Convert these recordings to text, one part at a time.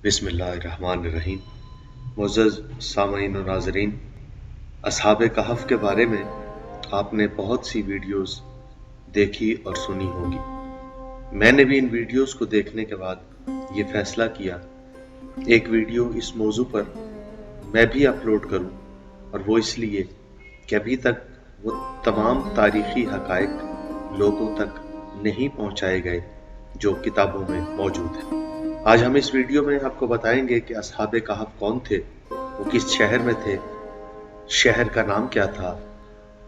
बिस्मिल्लाहिर्रहमानिर्रहीम। मुअज़्ज़ज़ सामईन और नाज़रीन, असहाबे कहफ़ के बारे में आपने बहुत सी वीडियोस देखी और सुनी होगी। मैंने भी इन वीडियोस को देखने के बाद ये फ़ैसला किया एक वीडियो इस मौजू पर मैं भी अपलोड करूं, और वो इसलिए कि अभी तक वो तमाम तारीख़ी हक़ाइक़ लोगों तक नहीं पहुंचाए गए जो किताबों में मौजूद हैं। आज हम इस वीडियो में आपको बताएंगे कि असहाबे कहफ़ कौन थे, वो किस शहर में थे, शहर का नाम क्या था,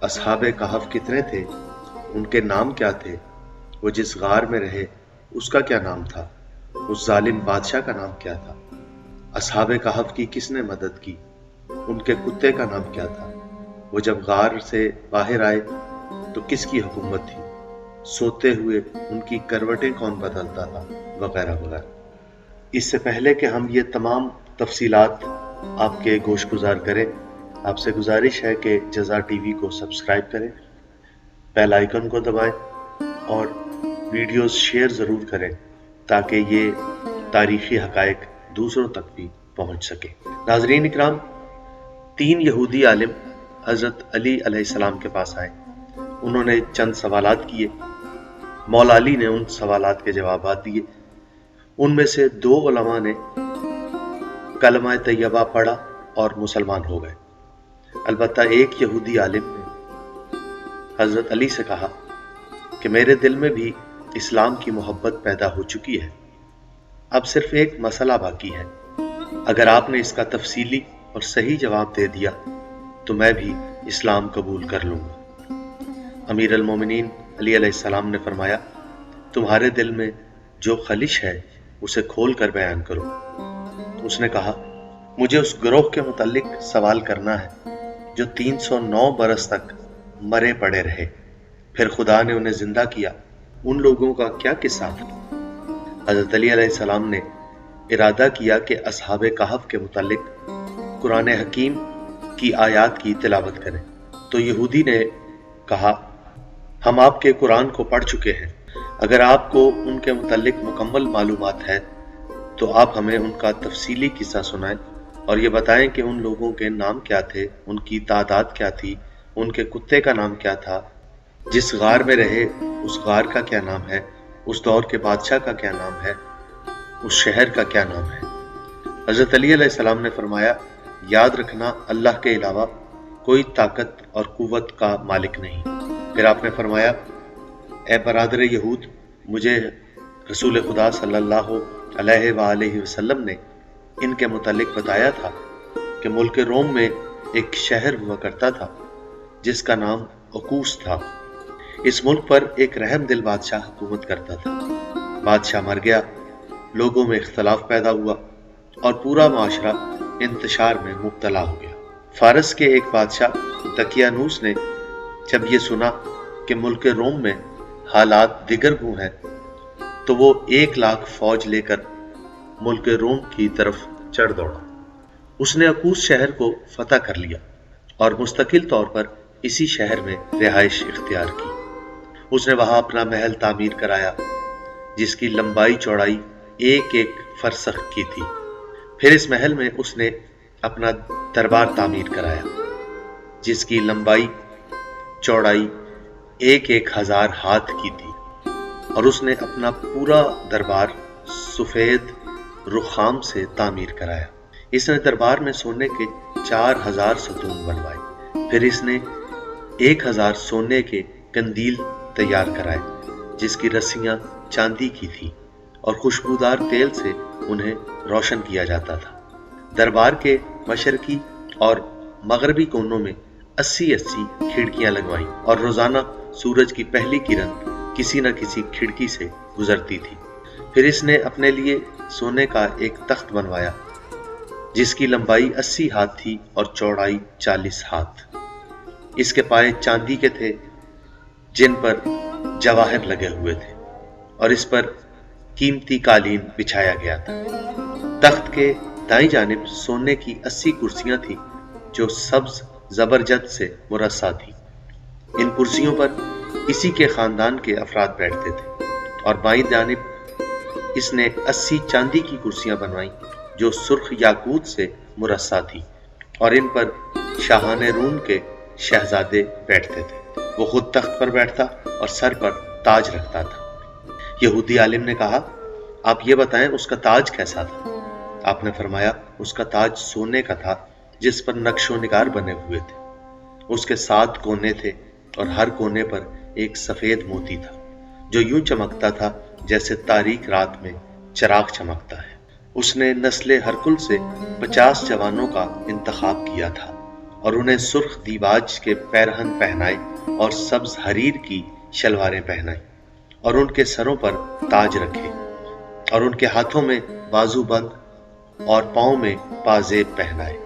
असहाबे कहफ़ कितने थे, उनके नाम क्या थे, वो जिस गार में रहे उसका क्या नाम था, उस जालिम बादशाह का नाम क्या था, असहाबे कहफ़ की किसने मदद की, उनके कुत्ते का नाम क्या था, वो जब गार से बाहर आए तो किसकी हुकूमत थी, सोते हुए उनकी करवटें कौन बदलता था, वगैरह वगैरह। इससे पहले कि हम ये तमाम तफसीलात आपके गोशगुजार करें, आपसे गुजारिश है कि जज़ा टीवी को सब्सक्राइब करें, बेल आइकन को दबाएं और वीडियोस शेयर ज़रूर करें ताकि ये तारीख़ी हक़ाइक़ दूसरों तक भी पहुँच सके। नाज़रीन इकराम, 3 यहूदी आलिम हज़रत अली अलैहिस्सलाम के पास आए। उन्होंने चंद सवालात किए। मौला अली ने उन सवालात के जवाब दिए। उनमें से 2 उलमा ने कलमा तैयबा पढ़ा और मुसलमान हो गए। अलबत्ता एक यहूदी आलिम ने हज़रत अली से कहा कि मेरे दिल में भी इस्लाम की मोहब्बत पैदा हो चुकी है, अब सिर्फ एक मसला बाकी है। अगर आपने इसका तफसीली और सही जवाब दे दिया तो मैं भी इस्लाम कबूल कर लूँगा। अमीर अल मोमिनीन अली अलैहिस्सलाम ने फरमाया, तुम्हारे दिल में जो खलिश है उसे खोल कर बयान करो। उसने कहा, मुझे उस ग्रोह के मुतालिक सवाल करना है जो 309 बरस तक मरे पड़े रहे, फिर खुदा ने उन्हें जिंदा किया। उन लोगों का क्या किस्सा था? हज़रत अली अलैहिस्सलाम ने इरादा किया कि असहाबे कहफ़ के मुतालिक कुरान हकीम की आयात की तिलावत करें। तो यहूदी ने कहा, हम आपके कुरान को पढ़ चुके हैं, अगर आपको उनके मुतालिक मुकम्मल मालूमात है तो आप हमें उनका तफसीली किस्सा सुनाएं और ये बताएं कि उन लोगों के नाम क्या थे, उनकी तादाद क्या थी, उनके कुत्ते का नाम क्या था, जिस गार में रहे उस गार का क्या नाम है, उस दौर के बादशाह का क्या नाम है, उस शहर का क्या नाम है। हज़रत अली अलैहिस्सलाम ने फरमाया, याद रखना अल्लाह के अलावा कोई ताकत और कुव्वत का मालिक नहीं। फिर आपने फरमाया, ए बरादर यहूद, मुझे रसूल खुदा सल्लल्लाहु अलैहि वसल्लम ने इनके मुतालिक बताया था कि मुल्क रोम में एक शहर हुआ करता था जिसका नाम अकूस था। इस मुल्क पर एक रहम दिल बादशाह हुकूमत करता था। बादशाह मर गया, लोगों में इख्तलाफ पैदा हुआ और पूरा माशरा इंतशार में मुब्तला हो गया। फारस के एक बादशाह दकियानूस ने जब ये सुना कि मुल्क रोम में हालात दिगर गू हैं तो वो 1 लाख फौज लेकर मुल्क रोम की तरफ चढ़ दौड़ा। उसने अकूस शहर को फतह कर लिया और मुस्तकिल तौर पर इसी शहर में रिहाइश इख्तियार की। उसने वहां अपना महल तामीर कराया जिसकी लंबाई चौड़ाई 1-1 फरसख की थी। फिर इस महल में उसने अपना दरबार तामीर कराया जिसकी लंबाई चौड़ाई 1-1 हजार हाथ की थी, और उसने अपना पूरा दरबार सफेद रुखाम से तामीर कराया। इसने दरबार में सोने के 4000 सतून बनवाए। फिर इसने 1000 सोने के कंदील तैयार कराए जिसकी रस्सियां चांदी की थी और खुशबूदार तेल से उन्हें रोशन किया जाता था। दरबार के मशरकी और मगरबी कोनों में 80-80 खिड़कियां लगवाई और रोजाना सूरज की पहली किरण किसी न किसी खिड़की से गुजरती थी। फिर इसने अपने लिए सोने का एक तख्त बनवाया जिसकी लंबाई 80 हाथ थी और चौड़ाई 40 हाथ। इसके पाए चांदी के थे जिन पर जवाहर लगे हुए थे और इस पर कीमती कालीन बिछाया गया था। तख्त के दाईं जानिब सोने की 80 कुर्सियां थी जो सब्ज जबरजद से मुरस्सा थी। इन कुर्सियों पर इसी के खानदान के अफराद बैठते थे और बाईं जानिब इसने 80 चांदी की कुर्सियां बनवाई जो सुर्ख याकूत से मुरस्सा थी, और इन पर शाहान रूम के शहजादे बैठते थे। वो खुद तख्त पर बैठता और सर पर ताज रखता था। यहूदी आलिम ने कहा, आप ये बताएं उसका ताज कैसा था? आपने फरमाया, उसका ताज सोने का था जिस पर नक्शो निगार बने हुए थे। उसके 7 कोने थे और हर कोने पर एक सफेद मोती था जो यूं चमकता था जैसे तारीक रात में चिराग चमकता है। उसने नस्ले हरकुल से 50 जवानों का इंतखाब किया था और उन्हें सुर्ख दीबाज के पैरहन पहनाए और सब्ज हरीर की शलवारें पहनाई और उनके सरों पर ताज रखे और उनके हाथों में बाजूबंद और पांव में पाजेब पहनाए।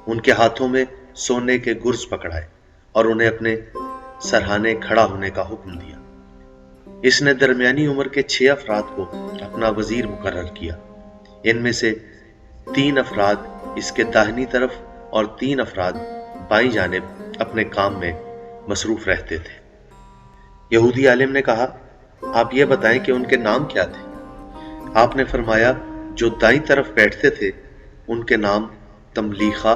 उनके हाथों में सोने के गुर्ज पकड़ाए और उन्हें अपने सरहाने खड़ा होने का हुक्म दिया। इसने दरमियानी उम्र के 6 अफराद को अपना वजीर मुकर्रर किया। इनमें से 3 अफराद इसके दाहिनी तरफ और 3 अफराद बाईं जानिब अपने काम में मसरूफ रहते थे। यहूदी आलिम ने कहा, आप ये बताएं कि उनके नाम क्या थे? आपने फरमाया, जो दाईं तरफ बैठते थे उनके नाम तमलीखा,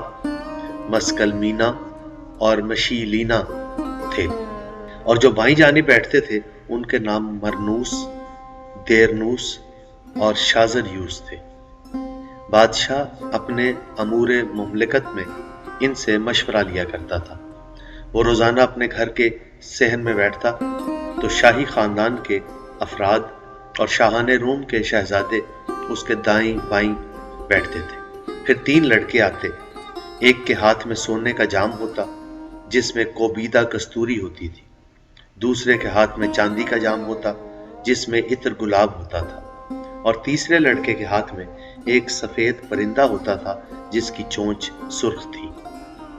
मस्कलमीना और मशीलीना थे, और जो बाईं जानिब बैठते थे उनके नाम मरनूस, देरनूस और शाजरयूस थे। बादशाह अपने अमूरे मुमलिकत में इनसे मशवरा लिया करता था। वो रोजाना अपने घर के सहन में बैठता तो शाही खानदान के अफराद और शाहाने रूम के शहजादे उसके दाईं बाईं बैठते थे। फिर 3 लड़के आते, एक के हाथ में सोने का जाम होता जिसमें कोबीदा कस्तूरी होती थी, दूसरे के हाथ में चांदी का जाम होता जिसमें इत्र गुलाब होता था, और तीसरे लड़के के हाथ में एक सफेद परिंदा होता था जिसकी चोंच सुर्ख थी।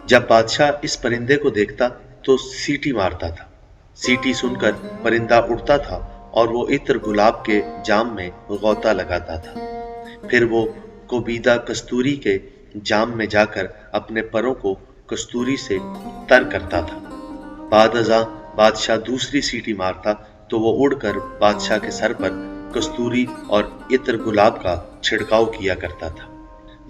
जब बादशाह इस परिंदे को देखता तो सीटी मारता था। सीटी सुनकर परिंदा उड़ता था और वो इत्र गुलाब के जाम में गौता लगाता था। फिर वो कोबीदा कस्तूरी के जाम में जाकर अपने परों को कस्तूरी से तर करता था। बाद अज़ां बादशाह दूसरी सीटी मारता तो वो उड़कर बादशाह के सर पर कस्तूरी और इत्र गुलाब का छिड़काव किया करता था।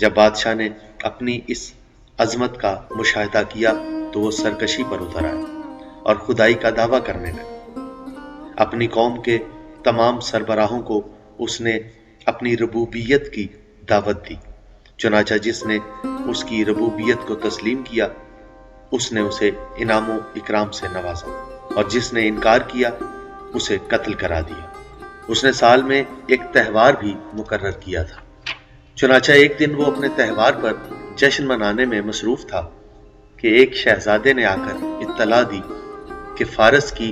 जब बादशाह ने अपनी इस अजमत का मुशाहिदा किया तो वो सरकशी पर उतर आए और खुदाई का दावा करने लगा। अपनी कौम के तमाम सरबराहों को उसने अपनी रबूबियत की दावत दी। चुनाचा जिसने उसकी रबूबियत को तस्लीम किया उसने उसे इनामो इकराम से नवाजा, और जिसने इनकार किया उसे कत्ल करा दिया। उसने साल में एक त्यौहार भी मुकर्रर किया था। चुनाचा एक दिन वो अपने त्यौहार पर जश्न मनाने में मसरूफ था कि एक शहजादे ने आकर इत्तला दी कि फारस की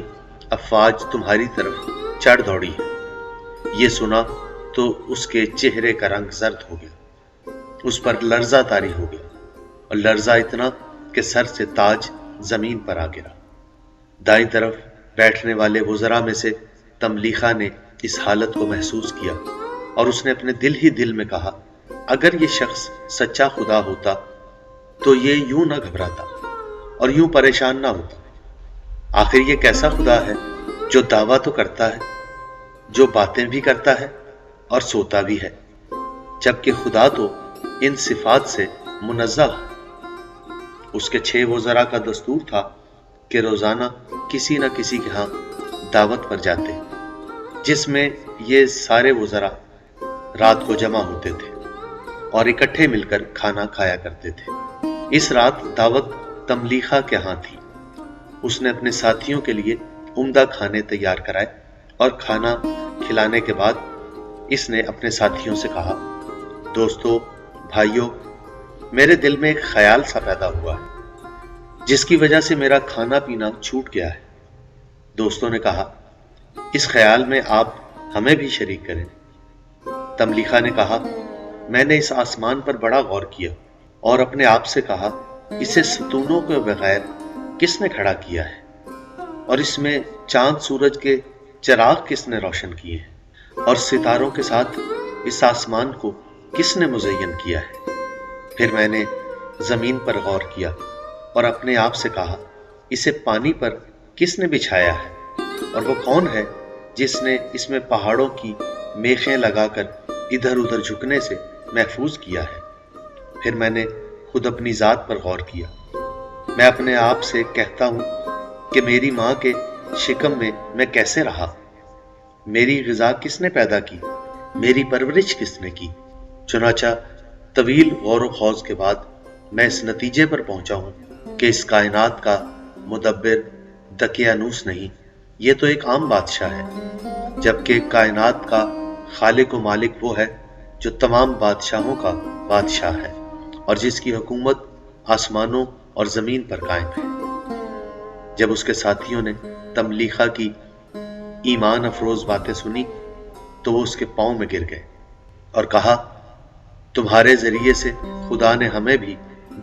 अफवाज तुम्हारी तरफ चढ़ दौड़ी है। ये सुना तो उसके चेहरे का रंग जर्द हो गया, उस पर लर्जा तारी हो गया, और लर्जा इतना कि सर से ताज जमीन पर आ गिरा। दाईं तरफ बैठने वाले वज़रा में से तमलीखा ने इस हालत को महसूस किया और उसने अपने दिल ही दिल में कहा, अगर ये शख्स सच्चा खुदा होता तो ये यूं ना घबराता और यूं परेशान ना होता। आखिर ये कैसा खुदा है जो दावा तो करता है, जो बातें भी करता है और सोता भी है, जबकि खुदा तो इन सिफात से मुनज़्ज़ह है। उसके 6 वज़रा का दस्तूर था कि रोजाना किसी न किसी के यहाँ दावत पर जाते, जिसमें ये सारे वज़रा रात को जमा होते थे और इकट्ठे मिलकर खाना खाया करते थे। इस रात दावत तमलीखा के यहाँ थी। उसने अपने साथियों के लिए उम्दा खाने तैयार कराए और खाना खिलाने के बाद इसने अपने साथियों से कहा, दोस्तों, भाइयों, मेरे दिल में एक ख्याल सा पैदा हुआ है जिसकी वजह से मेरा खाना पीना छूट गया है। दोस्तों ने कहा, इस ख्याल में आप हमें भी शरीक करें। तमलीखा ने कहा, मैंने इस आसमान पर बड़ा गौर किया और अपने आप से कहा, इसे सतूनों के बगैर किसने खड़ा किया है और इसमें चांद सूरज के चिराग किसने रोशन किए हैं और सितारों के साथ इस आसमान को किसने मुज़य्यन किया है। फिर मैंने जमीन पर गौर किया और अपने आप से कहा, इसे पानी पर किसने बिछाया है और वो कौन है जिसने इसमें पहाड़ों की मेखें लगाकर इधर उधर झुकने से محفوظ کیا ہے۔ پھر میں نے خود اپنی ذات پر غور کیا۔ میں اپنے آپ سے کہتا ہوں کہ میری ماں کے شکم میں کیسے رہا؟ میری غذا کس نے پیدا کی؟ میری پرورش کس نے کی؟ چنانچہ طویل غور و خوض کے بعد میں اس نتیجے پر پہنچا ہوں کہ اس کائنات کا مدبر دقیانوس نہیں، یہ تو ایک عام بادشاہ ہے، جبکہ کائنات کا خالق و مالک وہ ہے جو تمام بادشاہوں کا بادشاہ ہے اور جس کی حکومت آسمانوں اور زمین پر قائم ہے۔ جب اس کے ساتھیوں نے تملیخہ کی ایمان افروز باتیں سنی تو وہ اس کے پاؤں میں گر گئے اور کہا، تمہارے ذریعے سے خدا نے ہمیں بھی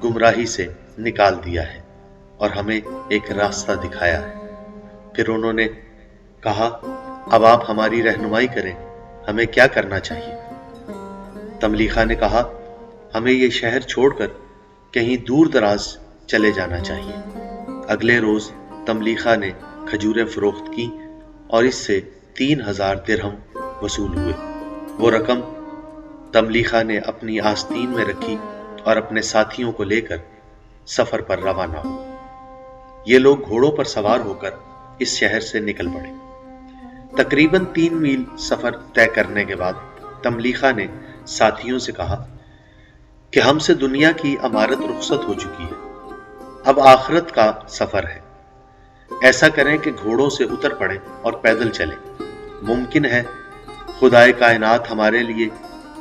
گمراہی سے نکال دیا ہے اور ہمیں ایک راستہ دکھایا ہے۔ پھر انہوں نے کہا، اب آپ ہماری رہنمائی کریں، ہمیں کیا کرنا چاہیے؟ تملیخہ نے کہا، ہمیں یہ شہر چھوڑ کر کہیں دور دراز چلے جانا چاہیے۔ اگلے روز تملیخہ نے کھجوریں فروخت کی اور اس سے 3000 درہم وصول ہوئے۔ وہ رقم تملیخہ نے اپنی آستین میں رکھی اور اپنے ساتھیوں کو لے کر سفر پر روانہ ہو۔ یہ لوگ گھوڑوں پر سوار ہو کر اس شہر سے نکل پڑے۔ تقریباً 3 میل سفر طے کرنے کے بعد تملیخہ نے ساتھیوں سے کہا کہ ہم سے دنیا کی عمارت رخصت ہو چکی ہے، اب آخرت کا سفر ہے۔ ایسا کریں کہ گھوڑوں سے اتر پڑیں اور پیدل چلیں۔ ممکن ہے خدائے کائنات ہمارے لیے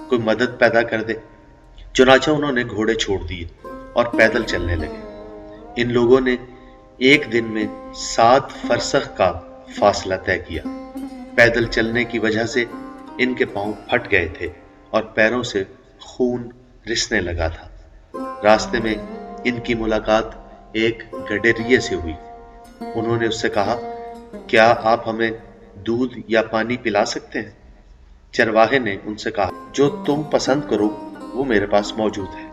کوئی مدد پیدا کر دے۔ چنانچہ انہوں نے گھوڑے چھوڑ دیے اور پیدل چلنے لگے۔ ان لوگوں نے ایک دن میں 7 فرسخ کا فاصلہ طے کیا۔ پیدل چلنے کی وجہ سے ان کے پاؤں پھٹ گئے تھے اور پیروں سے خون رسنے لگا تھا۔ راستے میں ان کی ملاقات ایک گڈریے سے ہوئی۔ انہوں نے اس سے کہا، کیا آپ ہمیں دودھ یا پانی پلا سکتے ہیں؟ چرواہے نے ان سے کہا، جو تم پسند کرو وہ میرے پاس موجود ہے،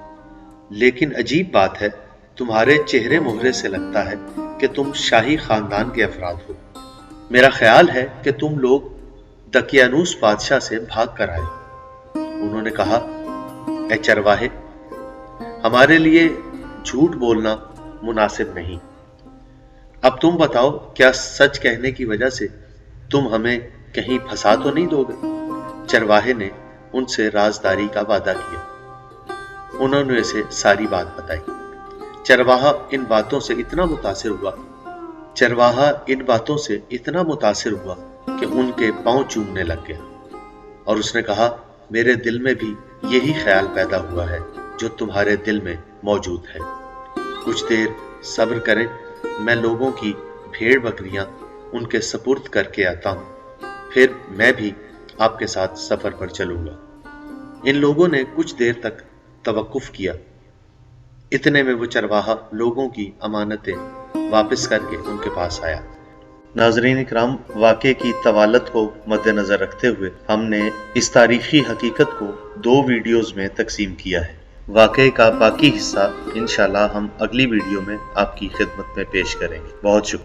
لیکن عجیب بات ہے، تمہارے چہرے مہرے سے لگتا ہے کہ تم شاہی خاندان کے افراد ہو۔ میرا خیال ہے کہ تم لوگ دقیانوس بادشاہ سے بھاگ کر آئے ہو۔ انہوں نے کہا، اے چرواہے، ہمارے لیے جھوٹ بولنا مناسب نہیں۔ اب تم بتاؤ، کیا سچ کہنے کی وجہ سے تم ہمیں کہیں پھنسا تو نہیں دو گے؟ چرواہے نے ان سے رازداری کا وعدہ کیا۔ انہوں نے اسے ساری بات بتائی۔ چرواہا ان باتوں سے اتنا متاثر ہوا کہ ان کے پاؤں چومنے لگ گیا اور اس نے کہا، میرے دل میں بھی یہی خیال پیدا ہوا ہے جو تمہارے دل میں موجود ہے۔ کچھ دیر صبر کریں، میں لوگوں کی بھیڑ بکریاں ان کے سپرد کر کے آتا ہوں، پھر میں بھی آپ کے ساتھ سفر پر چلوں گا۔ ان لوگوں نے کچھ دیر تک توقف کیا۔ اتنے میں وہ چرواہا لوگوں کی امانتیں واپس کر کے ان کے پاس آیا۔ ناظرین اکرام، واقعے کی طوالت کو مد نظر رکھتے ہوئے ہم نے اس تاریخی حقیقت کو 2 ویڈیوز میں تقسیم کیا ہے۔ واقعے کا باقی حصہ انشاءاللہ ہم اگلی ویڈیو میں آپ کی خدمت میں پیش کریں گے۔ بہت شکریہ۔